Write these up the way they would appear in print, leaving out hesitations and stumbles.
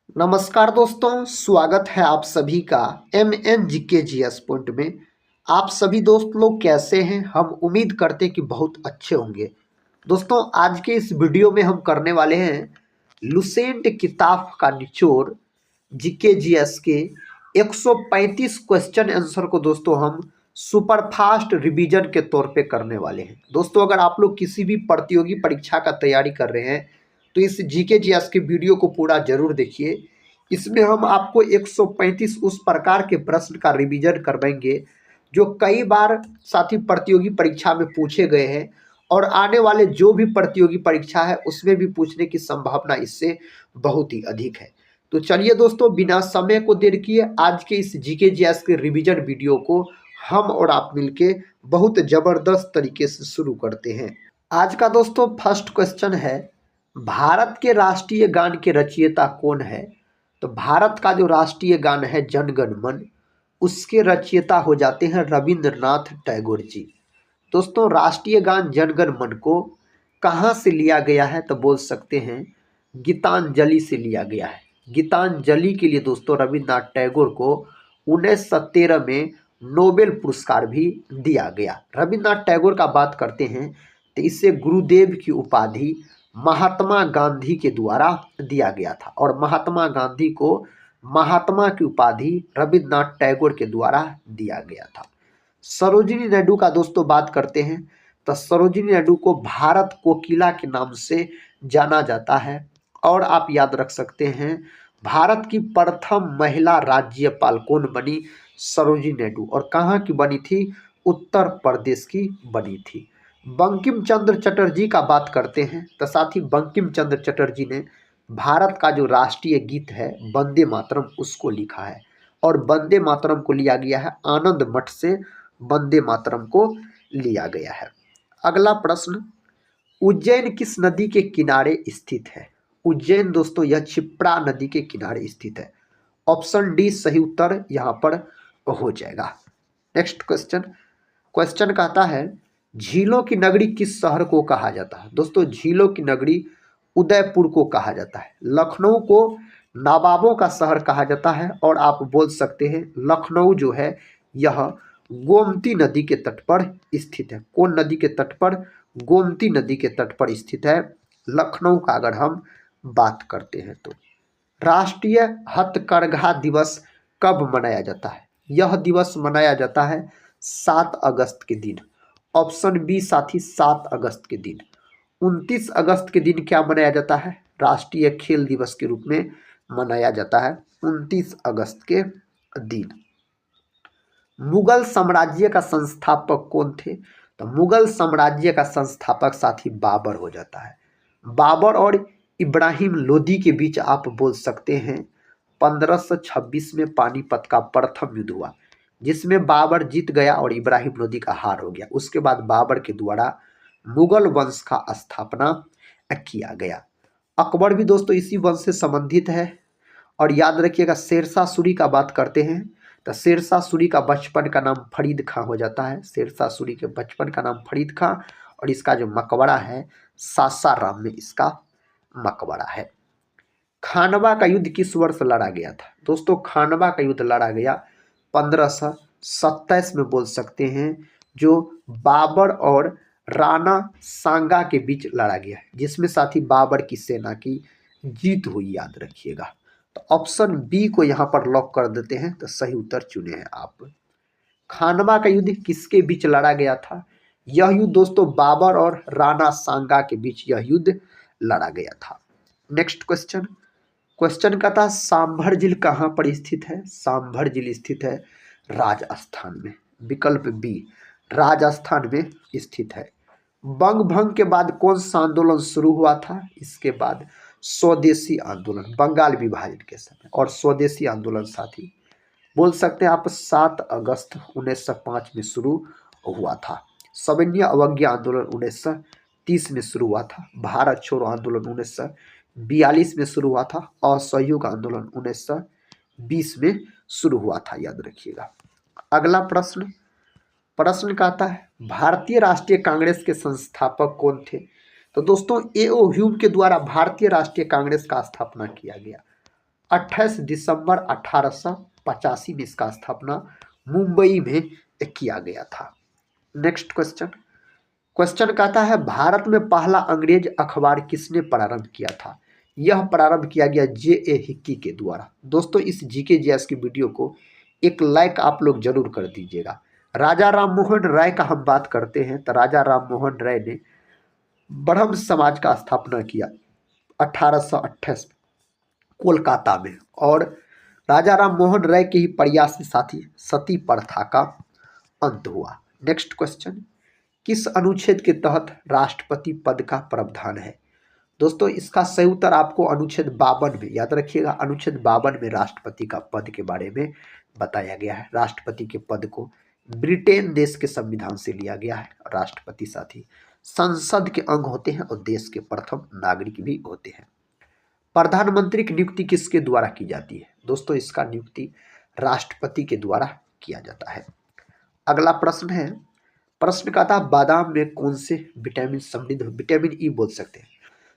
नमस्कार दोस्तों, स्वागत है आप सभी का MNGKGS पॉइंट में। आप सभी दोस्त लोग कैसे हैं? हम उम्मीद करते हैं कि बहुत अच्छे होंगे। दोस्तों, आज के इस वीडियो में हम करने वाले हैं लुसेंट किताब का निचोड़ GKGS के 135 क्वेश्चन आंसर को दोस्तों हम सुपर फास्ट रिवीजन के तौर पे करने वाले हैं। दोस्तों, अगर आप लोग किसी भी प्रतियोगी परीक्षा का तैयारी कर रहे हैं तो इस GKGS के वीडियो को पूरा जरूर देखिए। इसमें हम आपको 135 उस प्रकार के प्रश्न का रिवीजन करवाएंगे जो कई बार साथी प्रतियोगी परीक्षा में पूछे गए हैं और आने वाले जो भी प्रतियोगी परीक्षा है उसमें भी पूछने की संभावना इससे बहुत ही अधिक है। तो चलिए दोस्तों, बिना समय को देर किए आज के इस GKGS के रिवीजन वीडियो को हम और आप मिलके बहुत जबरदस्त तरीके से शुरू करते हैं। आज का दोस्तों फर्स्ट क्वेश्चन है, भारत के राष्ट्रीय गान के रचयिता कौन है? तो भारत का जो राष्ट्रीय गान है जन गण मन, उसके रचयिता हो जाते हैं रविंद्रनाथ टैगोर जी। दोस्तों, राष्ट्रीय गान जन गण मन को कहाँ से लिया गया है? तो बोल सकते हैं गीतांजलि से लिया गया है। गीतांजलि के लिए दोस्तों रविंद्रनाथ टैगोर को 1913 में नोबेल पुरस्कार भी दिया गया। रविंद्रनाथ टैगोर का बात करते हैं तो इसे गुरुदेव की उपाधि महात्मा गांधी के द्वारा दिया गया था और महात्मा गांधी को महात्मा की उपाधि रविंद्रनाथ टैगोर के द्वारा दिया गया था। सरोजिनी नायडू का दोस्तों बात करते हैं तो सरोजिनी नायडू को भारत कोकिला के नाम से जाना जाता है और आप याद रख सकते हैं भारत की प्रथम महिला राज्यपाल कौन बनी? सरोजिनी नायडू। और कहाँ की बनी थी? उत्तर प्रदेश की बनी थी। बंकिम चंद्र चटर्जी का बात करते हैं तो साथ ही बंकिम चंद्र चटर्जी ने भारत का जो राष्ट्रीय गीत है वंदे मातरम उसको लिखा है और वंदे मातरम को लिया गया है आनंद मठ से। वंदे मातरम को लिया गया है। अगला प्रश्न, उज्जैन किस नदी के किनारे स्थित है? उज्जैन दोस्तों यह क्षिप्रा नदी के किनारे स्थित है। ऑप्शन डी सही उत्तर यहाँ पर हो जाएगा। नेक्स्ट क्वेश्चन, क्वेश्चन कहता है झीलों की नगरी किस शहर को कहा जाता है? दोस्तों, झीलों की नगरी उदयपुर को कहा जाता है। लखनऊ को नवाबों का शहर कहा जाता है और आप बोल सकते हैं लखनऊ जो है यह गोमती नदी के तट पर स्थित है। कौन नदी के तट पर? गोमती नदी के तट पर स्थित है लखनऊ का अगर हम बात करते हैं तो। राष्ट्रीय हथकरघा दिवस कब मनाया जाता है? यह दिवस मनाया जाता है 7 अगस्त के दिन। ऑप्शन बी साथी 7 अगस्त के दिन। 29 अगस्त के दिन क्या मनाया जाता है? राष्ट्रीय खेल दिवस के रूप में मनाया जाता है 29 अगस्त के दिन। मुगल साम्राज्य का संस्थापक कौन थे? तो मुगल साम्राज्य का संस्थापक साथी बाबर हो जाता है। बाबर और इब्राहिम लोदी के बीच आप बोल सकते हैं 1526 में पानीपत का प्रथम युद्ध हुआ जिसमें बाबर जीत गया और इब्राहिम लोदी का हार हो गया। उसके बाद बाबर के द्वारा मुगल वंश का स्थापना किया गया। अकबर भी दोस्तों इसी वंश से संबंधित है। और याद रखिएगा शेरशाह सूरी का बात करते हैं तो शेरशाह सूरी का बचपन का नाम फरीद खां हो जाता है। शेरशाह सूरी के बचपन का नाम फरीद खां और इसका जो मकबरा है सासाराम में इसका मकबरा है। खानवा का युद्ध किस वर्ष लड़ा गया था? दोस्तों, खानवा का युद्ध लड़ा गया 1527 में बोल सकते हैं, जो बाबर और राणा सांगा के बीच लड़ा गया है जिसमें साथी बाबर की सेना की जीत हुई, याद रखिएगा। तो ऑप्शन बी को यहाँ पर लॉक कर देते हैं तो सही उत्तर चुने हैं आप। खानवा का युद्ध किसके बीच लड़ा गया था? यह युद्ध दोस्तों बाबर और राणा सांगा के बीच यह युद्ध लड़ा गया था। नेक्स्ट क्वेश्चन, क्वेश्चन का था सांभर झील कहाँ पर स्थित है? सांभर झील स्थित है राजस्थान में। विकल्प बी राजस्थान में स्थित है। बंग भंग के बाद कौन सा आंदोलन शुरू हुआ था? इसके बाद स्वदेशी आंदोलन, बंगाल विभाजन के समय। और स्वदेशी आंदोलन साथी बोल सकते हैं आप 7 अगस्त 1905 में शुरू हुआ था। सविनय अवज्ञा आंदोलन 1930 में शुरू हुआ था। भारत छोड़ो आंदोलन 1942 में शुरू हुआ था। असहयोग आंदोलन 1920 में शुरू हुआ था, याद रखिएगा। अगला प्रश्न, प्रश्न कहता है भारतीय राष्ट्रीय कांग्रेस के संस्थापक कौन थे? तो दोस्तों A.O. ह्यूम के द्वारा भारतीय राष्ट्रीय कांग्रेस का स्थापना किया गया। 28 दिसंबर 1885 में इसका स्थापना मुंबई में किया गया था। Next question. क्वेश्चन कहता है भारत में पहला अंग्रेज अखबार किसने प्रारंभ किया था? यह प्रारंभ किया गया J.A. हिक्की के द्वारा। दोस्तों इस जीके जीएस की वीडियो को एक लाइक आप लोग जरूर कर दीजिएगा। राजा राममोहन राय का हम बात करते हैं तो राजा राममोहन राय ने ब्रह्म समाज का स्थापना किया 1828 कोलकाता में, और राजा राममोहन राय के ही प्रयास से साथी सती प्रथा का अंत हुआ। Next question. किस अनुच्छेद के तहत राष्ट्रपति पद का प्रावधान है? दोस्तों इसका सही उत्तर आपको अनुच्छेद 52 में, याद रखिएगा, अनुच्छेद 52 में राष्ट्रपति का पद के बारे में बताया गया है। राष्ट्रपति के पद को ब्रिटेन देश के संविधान से लिया गया है। राष्ट्रपति साथी संसद के अंग होते हैं और देश के प्रथम नागरिक भी होते हैं। प्रधानमंत्री की नियुक्ति किसके द्वारा की जाती है? दोस्तों इसका नियुक्ति राष्ट्रपति के द्वारा किया जाता है। अगला प्रश्न है, प्रश्न का था बादाम में कौन से विटामिन समृद्ध? विटामिन ई बोल सकते हैं।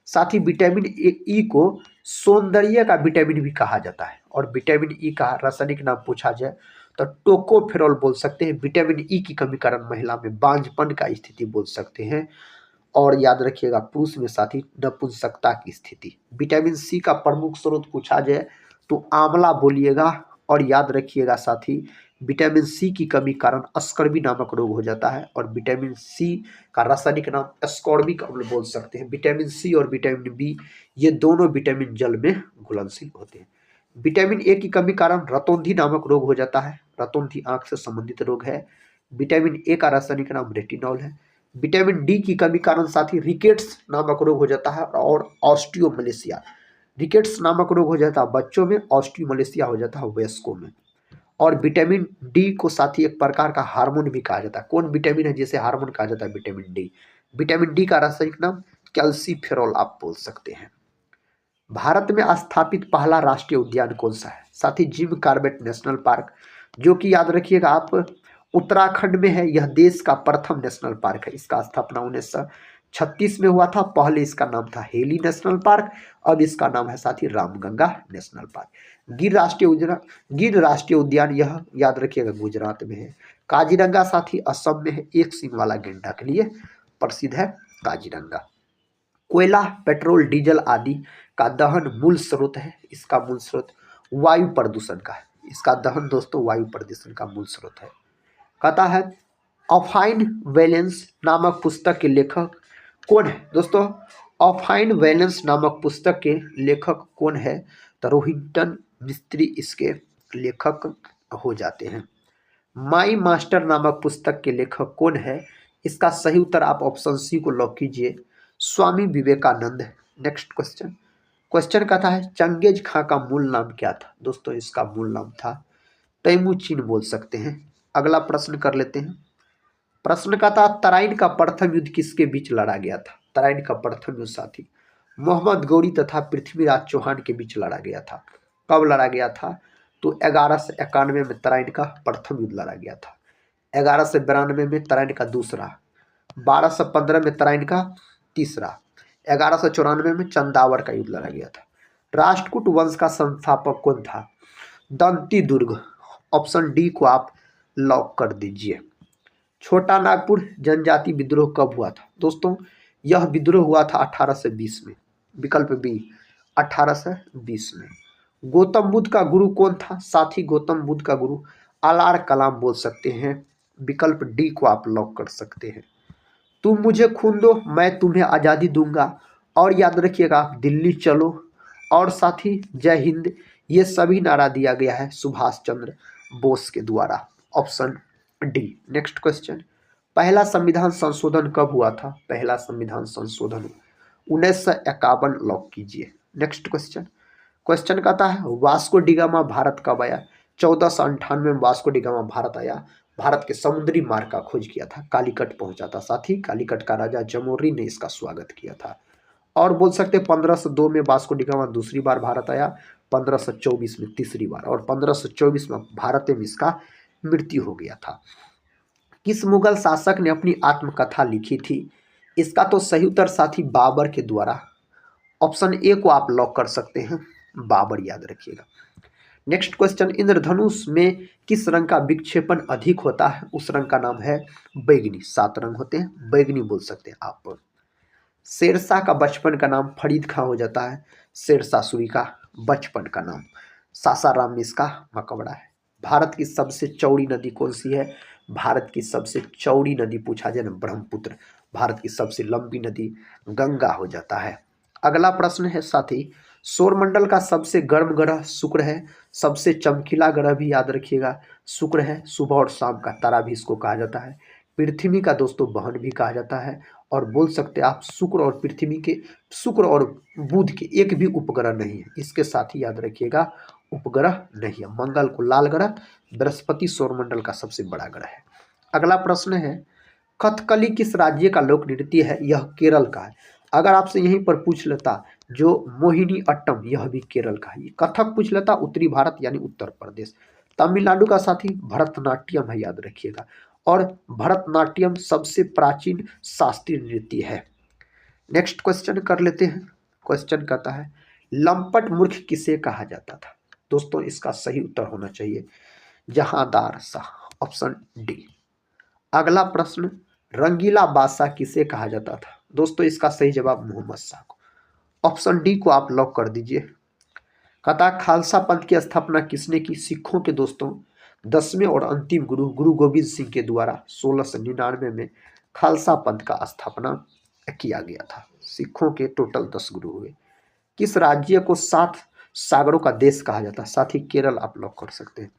साथ ही विटामिन ई को सौंदर्य का विटामिन भी कहा जाता है, और विटामिन ई का रासायनिक नाम पूछा जाए तो टोकोफेरोल बोल सकते हैं। विटामिन ई की कमी कारण महिला में बांझपन का स्थिति बोल सकते हैं, और याद रखिएगा पुरुष में साथी नपुंसकता की स्थिति। विटामिन सी का प्रमुख स्रोत पूछा जाए तो आंवला बोलिएगा, और याद रखिएगा साथी विटामिन सी की कमी कारण स्कर्वी नामक रोग हो जाता है, और विटामिन सी का रासायनिक नाम एस्कॉर्बिक अम्ल बोल सकते हैं। विटामिन सी और विटामिन बी ये दोनों विटामिन जल में घुलनशील होते हैं। विटामिन ए की कमी कारण रतौंधी नामक रोग हो जाता है। रतौंधी आंख से संबंधित रोग है। विटामिन ए का रासायनिक नाम रेटिनॉल है। विटामिन डी की कमी कारण साथी रिकेट्स नामक रोग हो जाता है, और ऑस्टियोमलेशिया, रिकेट्स नामक रोग हो जाता है बच्चों में, ऑस्टियोमलेशिया हो जाता है वयस्कों में। और विटामिन डी को साथी एक प्रकार का हार्मोन भी कहा जाता है। कौन विटामिन है जिसे हार्मोन कहा जाता है? Vitamin D. विटामिन डी का रासायनिक नाम कैल्सीफेरॉल आप बोल सकते हैं। भारत में स्थापित पहला राष्ट्रीय उद्यान कौन सा है? साथी जिम कॉर्बेट नेशनल पार्क, जो कि याद रखिएगा आप उत्तराखंड में है। यह देश का प्रथम नेशनल पार्क है। इसका स्थापना 1936 में हुआ था। पहले इसका नाम था हेली नेशनल पार्क, अब इसका नाम है साथी रामगंगा नेशनल पार्क। गिर राष्ट्रीय उद्यान यह याद रखिएगा गुजरात में है। काजीरंगा साथी असम में है। एक सींग वाला गेंडा के लिए प्रसिद्ध है काजीरंगा। कोयला, पेट्रोल, डीजल आदि का दहन मूल स्रोत है। इसका मूल स्रोत वायु प्रदूषण का है। इसका दहन दोस्तों वायु प्रदूषण का मूल स्रोत है। कहता है अफाइन वैलेंस नामक पुस्तक के लेखक कौन है? दोस्तों अफाइन वैलेंस नामक पुस्तक के लेखक कौन है? तो रोहिंटन मिस्त्री इसके लेखक हो जाते हैं। माई मास्टर नामक पुस्तक के लेखक कौन है? इसका सही उत्तर आप ऑप्शन सी को लॉक कीजिए, Swami Vivekananda. Next question. Question कहता है चंगेज खां का मूल नाम क्या था? दोस्तों इसका मूल नाम था तैमूचिन बोल सकते हैं। अगला प्रश्न कर लेते हैं। प्रश्न का था तराइन का प्रथम युद्ध किसके बीच लड़ा गया था? तराइन का प्रथम युद्ध साथी मोहम्मद गौरी तथा पृथ्वीराज चौहान के बीच लड़ा गया था। कब लड़ा गया था? तो 1191 में तराइन का प्रथम युद्ध लड़ा गया था। 1192 में तराइन का दूसरा, 1215 में तराइन का तीसरा, 1194 में चंदावर का युद्ध लड़ा गया था। राष्ट्रकूट वंश का संस्थापक कौन था? दंती दुर्ग। ऑप्शन डी को आप लॉक कर दीजिए। छोटा नागपुर जनजाति विद्रोह कब हुआ था? दोस्तों यह विद्रोह हुआ था 1820 में। विकल्प बी 1820 में। गौतम बुद्ध का गुरु कौन था? साथी गौतम बुद्ध का गुरु अलार कलाम बोल सकते हैं। विकल्प डी को आप लॉक कर सकते हैं। तुम मुझे खून दो मैं तुम्हें आज़ादी दूंगा, और याद रखिएगा दिल्ली चलो, और साथी जय हिंद, ये सभी नारा दिया गया है सुभाष चंद्र बोस के द्वारा। Option D. Next question. पहला संविधान संशोधन कब हुआ था? पहला संविधान संशोधन 1951 लॉक कीजिए। Next question. क्वेश्चन कहता है वास्को डिगामा भारत कब आया? 1498 में वास्को डिगामा भारत आया। भारत के समुद्री मार्ग का खोज किया था, कालीकट पहुंचा था। साथ ही कालीकट का राजा जमोरी ने इसका स्वागत किया था। और बोल सकते 1502 में वास्को डिगामा दूसरी बार भारत आया, 1524 में तीसरी बार, और 1524 में भारत में इसका मृत्यु हो गया था। किस मुगल शासक ने अपनी आत्मकथा लिखी थी? इसका तो सही उत्तर साथी बाबर के द्वारा। ऑप्शन ए को आप लॉक कर सकते हैं। बाबर याद रखिएगा। नेक्स्ट क्वेश्चन, इंद्रधनुष में किस रंग का विक्षेपण अधिक होता है? उस रंग का नाम है बैगनी। 7 रंग होते हैं, बैगनी बोल सकते हैं आप। शेरशाह का बचपन का नाम फरीद खां हो जाता है। शेरशाह सूरी का बचपन का नाम। सासाराम में इसका मकबरा है। भारत की सबसे चौड़ी नदी कौन सी है? भारत की सबसे चौड़ी नदी पूछा जाए ना, ब्रह्मपुत्र। भारत की सबसे लंबी नदी गंगा हो जाता है। अगला प्रश्न है साथी, सौरमंडल का सबसे गर्म ग्रह शुक्र है। सबसे चमकीला ग्रह भी याद रखिएगा शुक्र है। सुबह और शाम का तारा भी इसको कहा जाता है। पृथ्वी का दोस्तों बहन भी कहा जाता है। और बोल सकते हैं आप शुक्र और पृथ्वी के, शुक्र और बुध के एक भी उपग्रह नहीं है। इसके साथ ही याद रखिएगा उपग्रह नहीं है। मंगल को लाल ग्रह, बृहस्पति सौरमंडल का सबसे बड़ा ग्रह है। अगला प्रश्न है, कथकली किस राज्य का लोक नृत्य है? यह केरल का है। अगर आपसे यहीं पर पूछ लेता जो मोहिनी अट्टम, यह भी केरल का है। कथक पूछ लेता उत्तरी भारत यानी उत्तर प्रदेश। तमिलनाडु का साथी भरतनाट्यम है, याद रखिएगा। और भरतनाट्यम सबसे प्राचीन शास्त्रीय नृत्य है। नेक्स्ट क्वेश्चन कर लेते हैं। क्वेश्चन कहता है, लंपट मूर्ख किसे कहा जाता था? दोस्तों इसका सही उत्तर होना चाहिए जहांदार शाह, ऑप्शन डी। अगला प्रश्न, रंगीला बादशाह किसे कहा जाता था? दोस्तों इसका सही जवाब मोहम्मद शाह को। ऑप्शन डी को आप लॉक कर दीजिए। कहता खालसा पंथ की स्थापना किसने की? सिखों के दोस्तों 10वें और अंतिम गुरु गुरु गोविंद सिंह के द्वारा 1699 में खालसा पंथ का स्थापना किया गया था। सिखों के टोटल 10 गुरु हुए। किस राज्य को 7 सागरों का देश कहा जाता है? साथ ही केरल आप लॉक कर सकते हैं।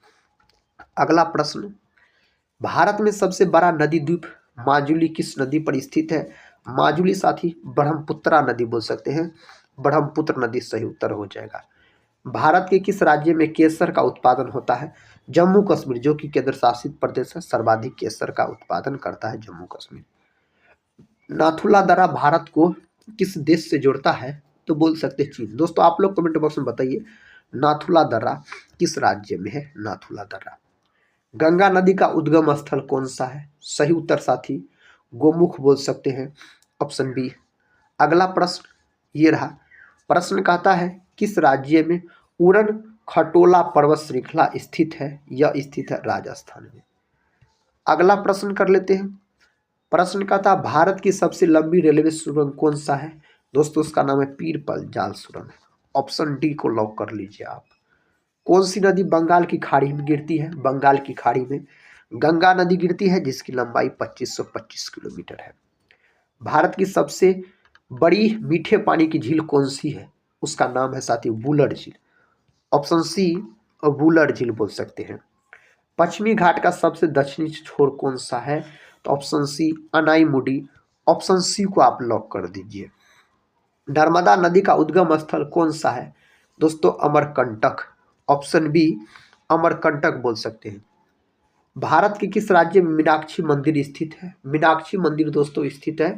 अगला प्रश्न, भारत में सबसे बड़ा नदी द्वीप माजुली किस नदी पर स्थित है? माजुली साथी ब्रह्मपुत्रा नदी बोल सकते हैं। ब्रह्मपुत्र नदी सही उत्तर हो जाएगा। भारत के किस राज्य में केसर का उत्पादन होता है? जम्मू कश्मीर, जो कि केंद्र शासित प्रदेश है, सर्वाधिक केसर का उत्पादन करता है जम्मू कश्मीर। नाथुला दर्रा भारत को किस देश से जोड़ता है? तो बोल सकते हैं चीन। दोस्तों आप लोग कमेंट बॉक्स में बताइए नाथुला दर्रा किस राज्य में है? नाथुला दर्रा। गंगा नदी का उद्गम स्थल कौन सा है? सही उत्तर साथी गोमुख बोल सकते हैं, ऑप्शन बी। अगला प्रश्न ये रहा। प्रश्न कहता है किस राज्य में उड़न खटोला पर्वत श्रृंखला स्थित है? यह स्थित है राजस्थान में। अगला प्रश्न कर लेते हैं। प्रश्न कहता है भारत की सबसे लंबी रेलवे सुरंग कौन सा है? दोस्तों उसका नाम है पीरपल जाल सुरंग। ऑप्शन डी को लॉक कर लीजिए आप। कौन सी नदी बंगाल की खाड़ी में गिरती है? बंगाल की खाड़ी में गंगा नदी गिरती है, जिसकी लंबाई 2525 किलोमीटर है। भारत की सबसे बड़ी मीठे पानी की झील कौन सी है? उसका नाम है साथी वुलर झील। ऑप्शन सी वुलर झील बोल सकते हैं। पश्चिमी घाट का सबसे दक्षिणी छोर कौन सा है? तो option C Anaimudi. Option C को आप लॉक कर दीजिए। नर्मदा नदी का उद्गम स्थल कौन सा है? दोस्तों अमरकंटक। ऑप्शन बी अमरकंटक बोल सकते हैं। भारत के किस राज्य में मीनाक्षी मंदिर स्थित है? मीनाक्षी मंदिर दोस्तों स्थित है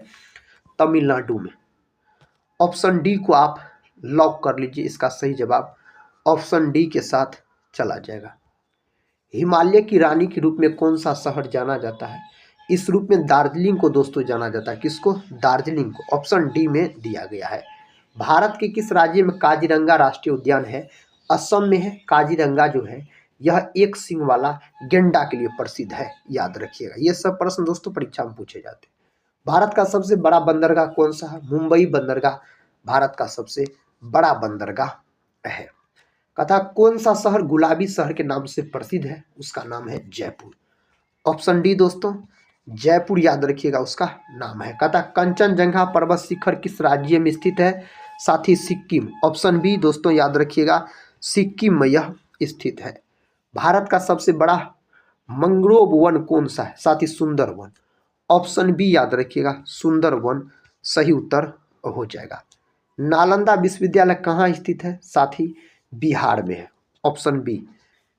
तमिलनाडु में। ऑप्शन डी को आप लॉक कर लीजिए। इसका सही जवाब ऑप्शन डी के साथ चला जाएगा। हिमालय की रानी के रूप में कौन सा शहर जाना जाता है? इस रूप में दार्जिलिंग को दोस्तों जाना जाता है। किसको? दार्जिलिंग को। ऑप्शन डी में दिया गया है। भारत के किस राज्य में काजीरंगा राष्ट्रीय उद्यान है? असम में है। काजीरंगा जो है यह एक सींग वाला गेंडा के लिए प्रसिद्ध है, याद रखिएगा। ये सब प्रश्न दोस्तों परीक्षा में पूछे जाते हैं। भारत का सबसे बड़ा बंदरगाह कौन सा है? मुंबई बंदरगाह भारत का सबसे बड़ा बंदरगाह है। कथा कौन सा शहर गुलाबी शहर के नाम से प्रसिद्ध है? उसका नाम है जयपुर। ऑप्शन डी दोस्तों जयपुर याद रखिएगा उसका नाम है। कथा कंचनजंगा पर्वत शिखर किस राज्य में स्थित है? साथ ही सिक्किम। ऑप्शन बी दोस्तों याद रखिएगा सिक्किम में यह स्थित है। भारत का सबसे बड़ा मैंग्रोव वन कौन सा है? साथ ही सुंदर वन। ऑप्शन बी याद रखिएगा सुंदर वन सही उत्तर हो जाएगा। नालंदा विश्वविद्यालय कहाँ स्थित है? साथ ही बिहार में है। Option B.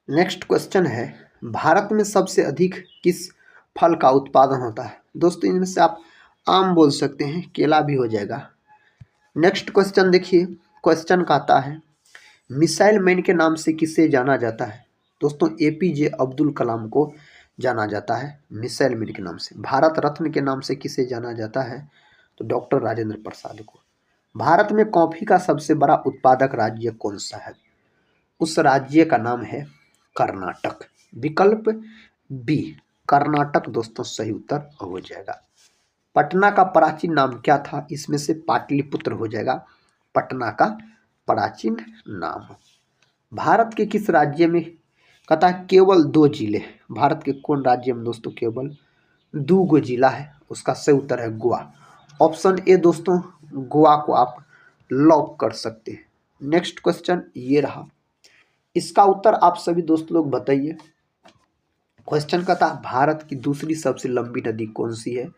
नेक्स्ट क्वेश्चन है भारत में सबसे अधिक किस फल का उत्पादन होता है? दोस्तों इनमें से आप आम बोल सकते हैं, केला भी हो जाएगा। नेक्स्ट क्वेश्चन देखिए। क्वेश्चन कहता है मिसाइल मैन के नाम से किसे जाना जाता है? दोस्तों एपीजे अब्दुल कलाम को जाना जाता है मिसाइल मैन के नाम से। भारत रत्न के नाम से किसे जाना जाता है? तो डॉक्टर राजेंद्र प्रसाद को। भारत में कॉफी का सबसे बड़ा उत्पादक राज्य कौन सा है? उस राज्य का नाम है कर्नाटक। विकल्प बी कर्नाटक दोस्तों सही उत्तर हो जाएगा। पटना का प्राचीन नाम क्या था? इसमें से पाटलिपुत्र हो जाएगा पटना का प्राचीन नाम। भारत के किस राज्य में कहता है केवल 2 जिले? भारत के कौन राज्य में दोस्तों केवल 2 गो जिला है? उसका सही उत्तर है गोवा। ऑप्शन ए दोस्तों गोवा को आप लॉक कर सकते हैं। नेक्स्ट क्वेश्चन ये रहा, इसका उत्तर आप सभी दोस्त लोग बताइए। क्वेश्चन का था भारत की दूसरी सबसे लंबी नदी कौन सी है?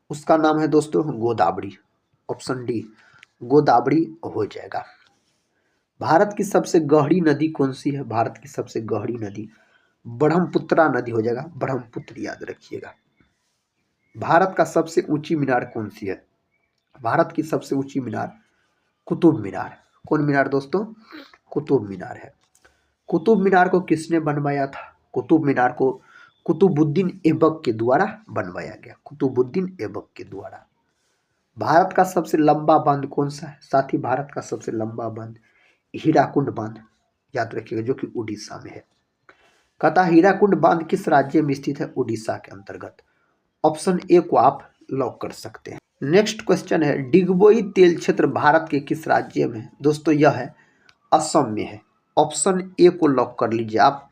उसका नाम है दोस्तों गोदावरी। ऑप्शन डी गोदावरी हो जाएगा। भारत की सबसे गहरी नदी कौन सी है? भारत की सबसे गहरी नदी ब्रह्मपुत्रा नदी हो जाएगा, ब्रह्मपुत्र याद रखिएगा। भारत का सबसे ऊंची मीनार कौन सी है? भारत की सबसे ऊंची मीनार कुतुब मीनार। कौन मीनार दोस्तों? कुतुब मीनार है। कुतुब मीनार को किसने बनवाया था? कुतुब मीनार को कुतुबुद्दीन ऐबक के द्वारा बनवाया गया, कुतुबुद्दीन ऐबक के द्वारा। भारत का सबसे लंबा बांध कौन सा है? साथी भारत का सबसे लंबा बांध हीराकुंड बांध याद रखिएगा, जो कि उड़ीसा में है। कहता हीराकुंड बांध किस राज्य में स्थित है? उड़ीसा के अंतर्गत। ऑप्शन ए को आप लॉक कर सकते हैं। नेक्स्ट क्वेश्चन है डिगबोई तेल क्षेत्र भारत के किस राज्य में है? दोस्तों यह है असम में है। ऑप्शन ए को लॉक कर लीजिए आप,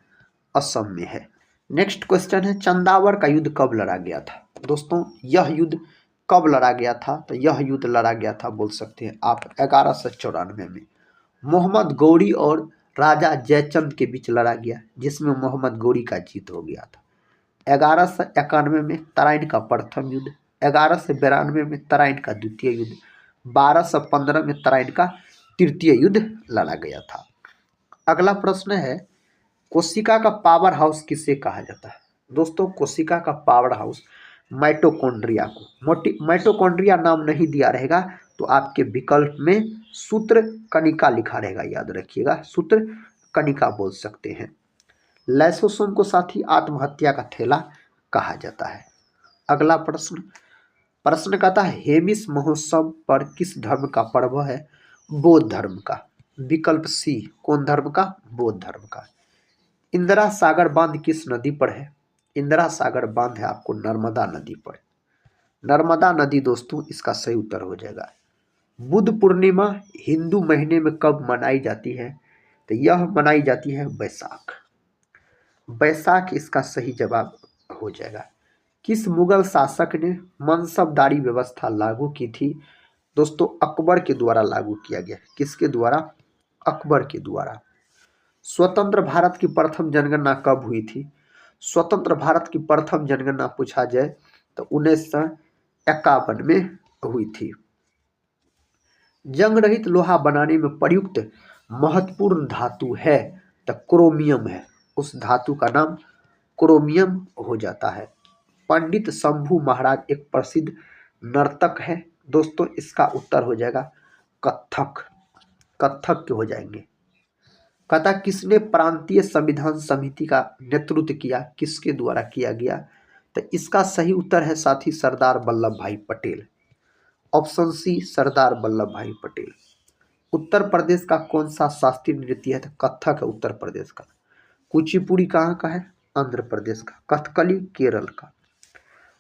असम में है। नेक्स्ट क्वेश्चन है चंदावर का युद्ध कब लड़ा गया था? दोस्तों यह युद्ध कब लड़ा गया था? तो यह युद्ध लड़ा गया था बोल सकते हैं आप 1194 में। मोहम्मद गौरी और राजा जयचंद के बीच लड़ा गया, जिसमें मोहम्मद गौरी का जीत हो गया था। 1191 में तराइन का प्रथम युद्ध, 1192 में तराइन का द्वितीय युद्ध, 1215 में तराइन का तृतीय युद्ध लड़ा गया था। अगला प्रश्न है कोशिका का पावर हाउस किसे कहा जाता है? दोस्तों कोशिका का पावर हाउस माइटोकॉन्ड्रिया को, माइटोकॉन्ड्रिया नाम नहीं दिया रहेगा तो आपके विकल्प में सूत्र कणिका लिखा रहेगा, याद रखिएगा सूत्र कणिका बोल सकते हैं। लाइसोसोम को साथी आत्महत्या का थैला कहा जाता है। अगला प्रश्न कहता है हेमिस महोत्सव पर किस धर्म का पर्व है? बौद्ध धर्म का। विकल्प सी कौन धर्म का? बौद्ध धर्म का। इंदिरा सागर बांध किस नदी पर है? इंदिरा सागर बांध है आपको नर्मदा नदी पर। नर्मदा नदी दोस्तों इसका सही उत्तर हो जाएगा। बुद्ध पूर्णिमा हिंदू महीने में कब मनाई जाती है? तो यह मनाई जाती है बैसाख। बैसाख इसका सही जवाब हो जाएगा। किस मुगल शासक ने मनसबदारी व्यवस्था लागू की थी? दोस्तों अकबर के द्वारा लागू किया गया। किसके द्वारा? अकबर के द्वारा। स्वतंत्र भारत की प्रथम जनगणना कब हुई थी? स्वतंत्र भारत की प्रथम जनगणना पूछा जाए तो 1951 में हुई थी। जंग रहित लोहा बनाने में प्रयुक्त महत्वपूर्ण धातु है तो क्रोमियम है, उस धातु का नाम क्रोमियम हो जाता है। पंडित शंभू महाराज एक प्रसिद्ध नर्तक है दोस्तों, इसका उत्तर हो जाएगा कथक, कथक के हो जाएंगे। कहता किसने प्रांतीय संविधान समिति का नेतृत्व किया? किसके द्वारा किया गया? तो इसका सही उत्तर है साथी सरदार वल्लभ भाई पटेल। ऑप्शन सी सरदार वल्लभ भाई पटेल। उत्तर प्रदेश का कौन सा शास्त्रीय नृत्य है? तो कथक है उत्तर प्रदेश का। कुचिपुड़ी कहाँ का है? आंध्र प्रदेश का। कथकली केरल का।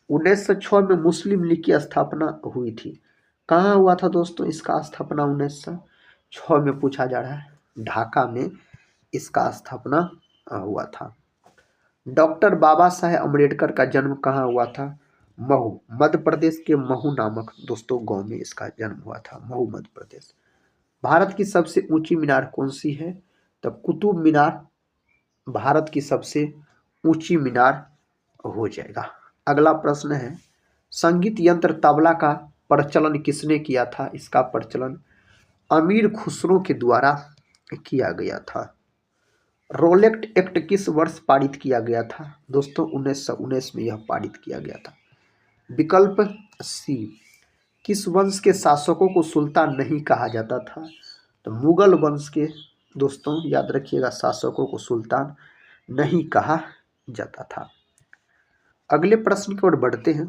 1906 में मुस्लिम लीग की स्थापना हुई थी, कहाँ हुआ था दोस्तों इसका स्थापना? 1906 में पूछा जा रहा है, ढाका में इसका स्थापना हुआ था। डॉक्टर बाबा साहेब अम्बेडकर का जन्म कहाँ हुआ था? महू, मध्य प्रदेश के महू नामक दोस्तों गांव में इसका जन्म हुआ था, महू मध्य प्रदेश। भारत की सबसे ऊंची मीनार कौन सी है? तो कुतुब मीनार भारत की सबसे ऊंची मीनार हो जाएगा। अगला प्रश्न है संगीत यंत्र तबला का प्रचलन किसने किया था? इसका प्रचलन अमीर खुसरो के द्वारा किया गया था। रोलेक्ट एक्ट किस वर्ष पारित किया गया था? दोस्तों 1919 में यह पारित किया गया था। विकल्प सी किस वंश के शासकों को सुल्तान नहीं कहा जाता था? तो मुगल वंश के दोस्तों याद रखिएगा शासकों को सुल्तान नहीं कहा जाता था। अगले प्रश्न की ओर बढ़ते हैं।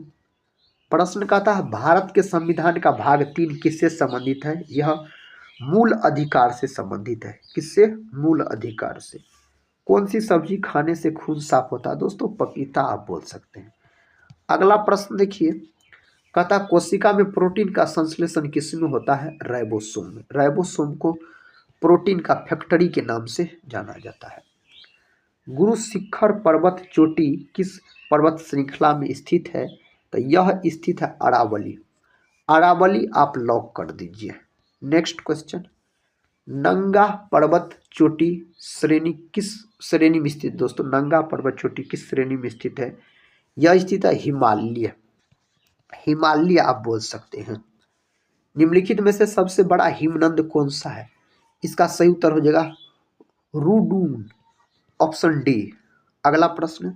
प्रश्न कहता है भारत के संविधान का भाग 3 किससे संबंधित है? यह मूल अधिकार से संबंधित है। किससे? मूल अधिकार से। कौन सी सब्जी खाने से खून साफ होता है? दोस्तों पपीता आप बोल सकते हैं। अगला प्रश्न देखिए, कहता कोशिका में प्रोटीन का संश्लेषण किसमें होता है? राइबोसोम में। राइबोसोम को प्रोटीन का फैक्ट्री के नाम से जाना जाता है। गुरु शिखर पर्वत चोटी किस पर्वत श्रृंखला में स्थित है? तो यह स्थित है अरावली। अरावली आप लॉक कर दीजिए। नेक्स्ट क्वेश्चन, नंगा पर्वत चोटी श्रेणी किस श्रेणी में स्थित? दोस्तों नंगा पर्वत चोटी किस श्रेणी में स्थित है? यह स्थित है हिमालय। हिमालय आप बोल सकते हैं। निम्नलिखित में से सबसे बड़ा हिमनद कौन सा है? इसका सही उत्तर हो जाएगा रुडून, ऑप्शन डी। अगला प्रश्न,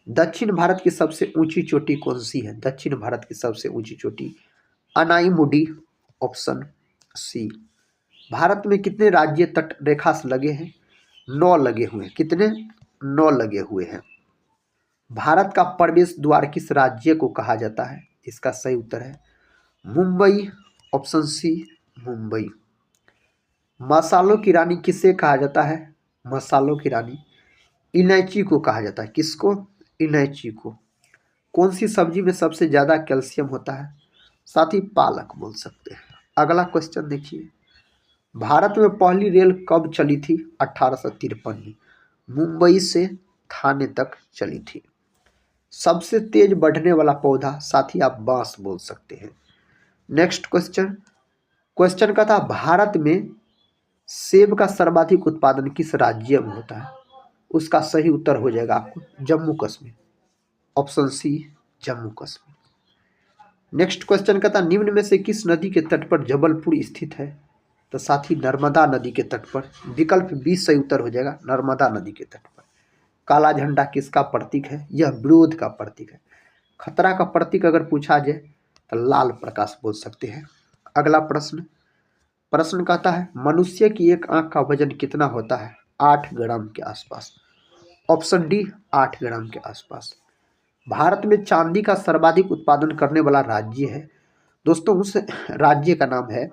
दक्षिण भारत की सबसे ऊंची चोटी कौन सी है? दक्षिण भारत की सबसे ऊंची चोटी अनाईमुडी, ऑप्शन सी। भारत में कितने राज्य तट रेखा से लगे हैं? 9 लगे हुए हैं। कितने? 9 लगे हुए हैं। भारत का प्रवेश द्वार किस राज्य को कहा जाता है? इसका सही उत्तर है मुंबई, ऑप्शन सी मुंबई। मसालों की रानी किसे कहा जाता है? मसालों की रानी इलायची को कहा जाता है। किसको? इलायची को। कौन सी सब्जी में सबसे ज़्यादा कैल्शियम होता है? साथ ही पालक बोल सकते हैं। अगला क्वेश्चन देखिए, भारत में पहली रेल कब चली थी? 1853 में मुंबई से थाने तक चली थी। सबसे तेज बढ़ने वाला पौधा, साथ ही आप बांस बोल सकते हैं। नेक्स्ट क्वेश्चन, क्वेश्चन का था भारत में सेब का सर्वाधिक उत्पादन किस राज्य में होता है? उसका सही उत्तर हो जाएगा आपको Jammu Kashmir, option C Jammu Kashmir. Next question का था निम्न में से किस नदी के तट पर जबलपुर स्थित है? तो साथ ही नर्मदा नदी के तट पर। विकल्प 20 सही उत्तर हो जाएगा नर्मदा नदी के तट पर। काला झंडा किसका प्रतीक है? यह विरोध का प्रतीक है। खतरा का प्रतीक अगर पूछा जाए तो लाल प्रकाश बोल सकते हैं। अगला प्रश्न, प्रश्न कहता है मनुष्य की एक आंख का वजन कितना होता है? 8 ग्राम के आसपास, ऑप्शन डी 8 ग्राम के आसपास। भारत में चांदी का सर्वाधिक उत्पादन करने वाला राज्य है? दोस्तों उस राज्य का नाम है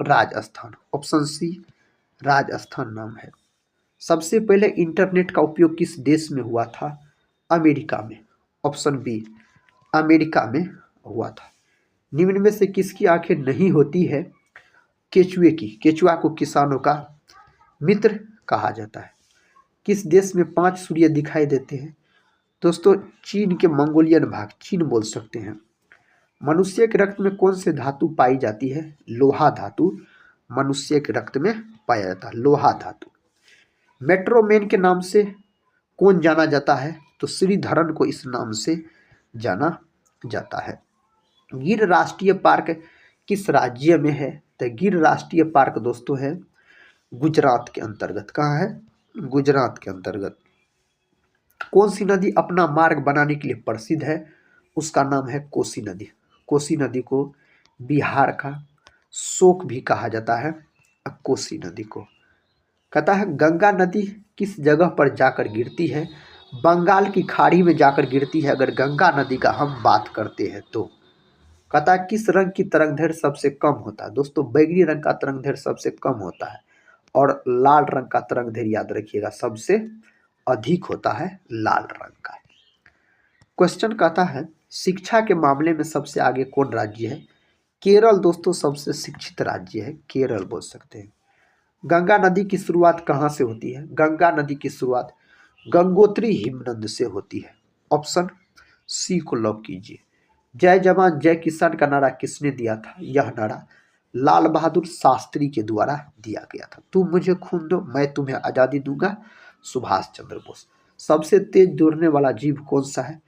राजस्थान, ऑप्शन सी राजस्थान नाम है। सबसे पहले इंटरनेट का उपयोग किस देश में हुआ था? अमेरिका में, ऑप्शन बी अमेरिका में हुआ था। निम्न में से किसकी आंखें नहीं होती है? केचुए की। केचुआ को किसानों का मित्र कहा जाता है। किस देश में 5 सूर्य दिखाई देते हैं? दोस्तों चीन के मंगोलियन भाग, चीन बोल सकते हैं। मनुष्य के रक्त में कौन से धातु पाई जाती है? लोहा धातु मनुष्य के रक्त में पाया जाता है, लोहा धातु। मेट्रोमैन के नाम से कौन जाना जाता है? तो श्रीधरन को इस नाम से जाना जाता है। गिर राष्ट्रीय पार्क किस राज्य में है? तो गिर राष्ट्रीय पार्क दोस्तों है गुजरात के अंतर्गत। कहाँ है? गुजरात के अंतर्गत। कौन सी नदी अपना मार्ग बनाने के लिए प्रसिद्ध है? उसका नाम है कोसी नदी। कोसी नदी को बिहार का शोक भी कहा जाता है, कोसी नदी को। कहता है गंगा नदी किस जगह पर जाकर गिरती है? बंगाल की खाड़ी में जाकर गिरती है अगर गंगा नदी का हम बात करते हैं तो। कहता है किस रंग की तरंगदैर्घ्य सबसे कम होता है? दोस्तों बैगनी रंग का तरंगदैर्घ्य सबसे कम होता है और लाल रंग का तरंगदैर्घ्य याद रखिएगा सबसे अधिक होता है लाल रंग का। क्वेश्चन कहता है शिक्षा के मामले में सबसे आगे कौन राज्य है? केरल दोस्तों सबसे शिक्षित राज्य है, केरल बोल सकते हैं। गंगा नदी की शुरुआत कहाँ से होती है? गंगा नदी की शुरुआत गंगोत्री हिमनद से होती है, ऑप्शन सी को लॉक कीजिए। जय जवान जय किसान का नारा किसने दिया था? यह नारा लाल बहादुर शास्त्री के द्वारा दिया गया था। तुम मुझे खून दो मैं तुम्हें आज़ादी दूंगा, सुभाष चंद्र बोस। सबसे तेज दौड़ने वाला जीव कौन सा है?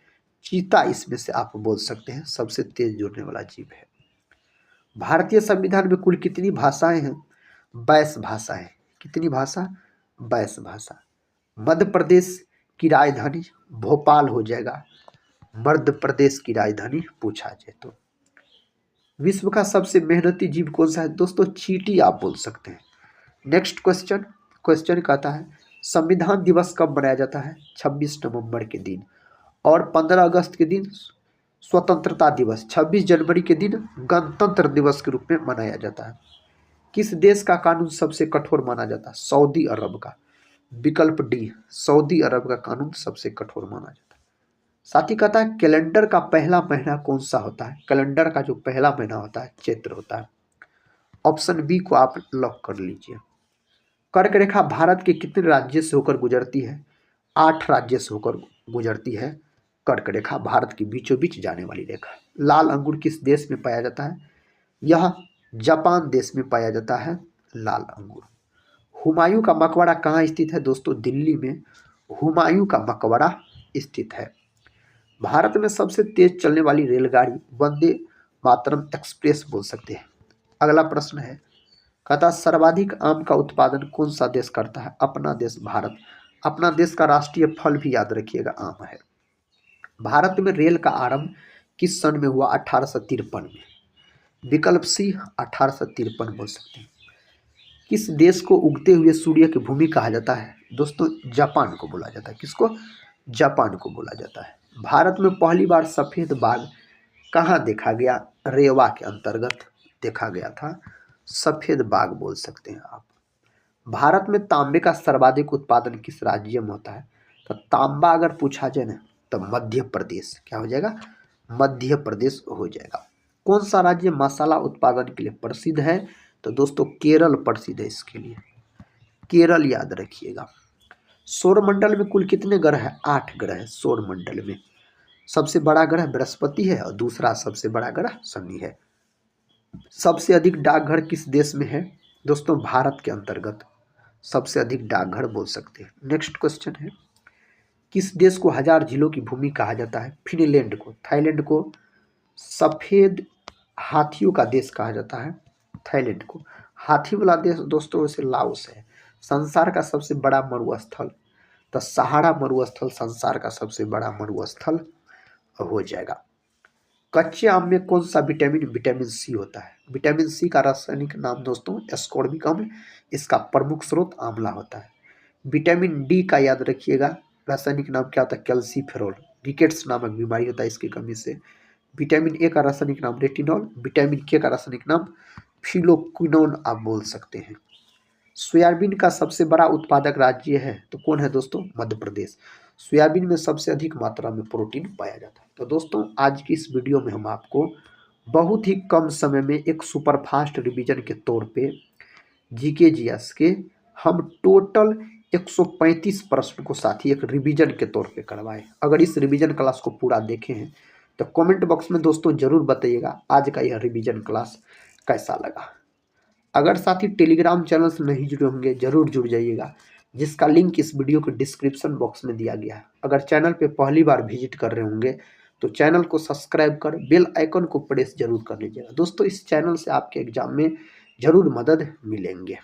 चीता इसमें से आप बोल सकते हैं सबसे तेज दौड़ने वाला जीव है। भारतीय संविधान में कुल कितनी भाषाएं हैं? 22 भाषाएं। कितनी भाषा? 22 भाषा। मध्य प्रदेश की राजधानी भोपाल हो जाएगा, मध्य प्रदेश की राजधानी पूछा जाए तो। विश्व का सबसे मेहनती जीव कौन सा है? दोस्तों चींटी आप बोल सकते हैं। नेक्स्ट क्वेश्चन, क्वेश्चन कहता है संविधान दिवस कब मनाया जाता है? 26 नवंबर के दिन। और 15 अगस्त के दिन स्वतंत्रता दिवस 26 जनवरी के दिन गणतंत्र दिवस के रूप में मनाया जाता है। किस देश का कानून सबसे कठोर माना जाता है? सऊदी अरब का। विकल्प डी, सऊदी अरब का कानून सबसे कठोर माना जाता है। साथ ही कहता है कैलेंडर का पहला महीना कौन सा होता है? कैलेंडर का जो पहला महीना होता है चैत्र होता है। ऑप्शन बी को आप लॉक कर लीजिए। कर्क रेखा भारत के कितने राज्य से होकर गुजरती है? 8 राज्य से होकर गुजरती है कर्क रेखा, भारत के बीचों बीच जाने वाली रेखा। लाल अंगूर किस देश में पाया जाता है? यह जापान देश में पाया जाता है लाल अंगूर। हुमायूं का मकबरा कहाँ स्थित है दोस्तों? दिल्ली में हुमायूं का मकबरा स्थित है। भारत में सबसे तेज चलने वाली रेलगाड़ी वंदे मातरम एक्सप्रेस बोल सकते हैं। अगला प्रश्न है, कहता सर्वाधिक आम का उत्पादन कौन सा देश करता है? अपना देश भारत। अपना देश का राष्ट्रीय फल भी याद रखिएगा आम है। भारत में रेल का आरंभ किस सन में हुआ? 1853 में। विकल्प सी 1853 बोल सकते हैं। किस देश को उगते हुए सूर्य की भूमि कहा जाता है? दोस्तों जापान को बोला जाता है। किसको? जापान को बोला जाता है। भारत में पहली बार सफेद बाघ कहाँ देखा गया? रेवा के अंतर्गत देखा गया था। सफेद बाघ बोल सकते हैं आप। भारत में तांबे का सर्वाधिक उत्पादन किस राज्य में होता है? तो तांबा अगर पूछा जाए ना तो मध्य प्रदेश। क्या हो जाएगा? मध्य प्रदेश हो जाएगा। कौन सा राज्य मसाला उत्पादन के लिए प्रसिद्ध है? तो दोस्तों केरल प्रसिद्ध है इसके लिए। केरल याद रखिएगा। सौरमंडल में कुल कितने ग्रह हैं? 8 ग्रह है सौरमंडल में। सबसे बड़ा ग्रह बृहस्पति है और दूसरा सबसे बड़ा ग्रह शनि है। सबसे अधिक डाकघर किस देश में है? दोस्तों भारत के अंतर्गत सबसे अधिक डाकघर बोल सकते हैं। नेक्स्ट क्वेश्चन है, किस देश को 1000 झीलों की भूमि कहा जाता है? फिनलैंड को। थाईलैंड को सफेद हाथियों का देश कहा जाता है। थाईलैंड को हाथी वाला देश दोस्तों वैसे लाओस है। संसार का सबसे बड़ा मरुस्थल तो सहारा मरुस्थल संसार का सबसे बड़ा मरुस्थल हो जाएगा। कच्चे आम में कौन सा विटामिन विटामिन सी होता है? विटामिन सी का रासायनिक नाम दोस्तों एस्कॉर्बिक अम्ल, इसका प्रमुख स्रोत आंवला होता है। विटामिन डी का याद रखिएगा रासायनिक नाम क्या होता है? कैल्सीफेरॉल। रिकेट्स नामक बीमारी होता है इसकी कमी से। विटामिन ए का रासायनिक नाम रेटिनॉल। विटामिन के का रासायनिक नाम फिलोक्विनोन आप बोल सकते हैं। सोयाबीन का सबसे बड़ा उत्पादक राज्य है तो कौन है दोस्तों? मध्य प्रदेश। सोयाबीन में सबसे अधिक मात्रा में प्रोटीन पाया जाता है। तो दोस्तों आज की इस वीडियो में हम आपको बहुत ही कम समय में एक सुपरफास्ट रिवीजन के तौर पे जीके जीएस के हम टोटल 135 प्रश्न को साथ ही एक रिवीजन के तौर पे करवाए। अगर इस रिवीजन क्लास को पूरा देखे हैं तो कमेंट बॉक्स में दोस्तों जरूर बताइएगा आज का यह रिवीजन क्लास कैसा लगा। अगर साथ ही टेलीग्राम चैनल से नहीं जुड़े होंगे जरूर जुड़ जाइएगा, जिसका लिंक इस वीडियो के डिस्क्रिप्शन बॉक्स में दिया गया है। अगर चैनल पे पहली बार विजिट कर रहे होंगे तो चैनल को सब्सक्राइब कर बेल आइकन को प्रेस जरूर कर लीजिएगा। दोस्तों इस चैनल से आपके एग्जाम में जरूर मदद मिलेंगे।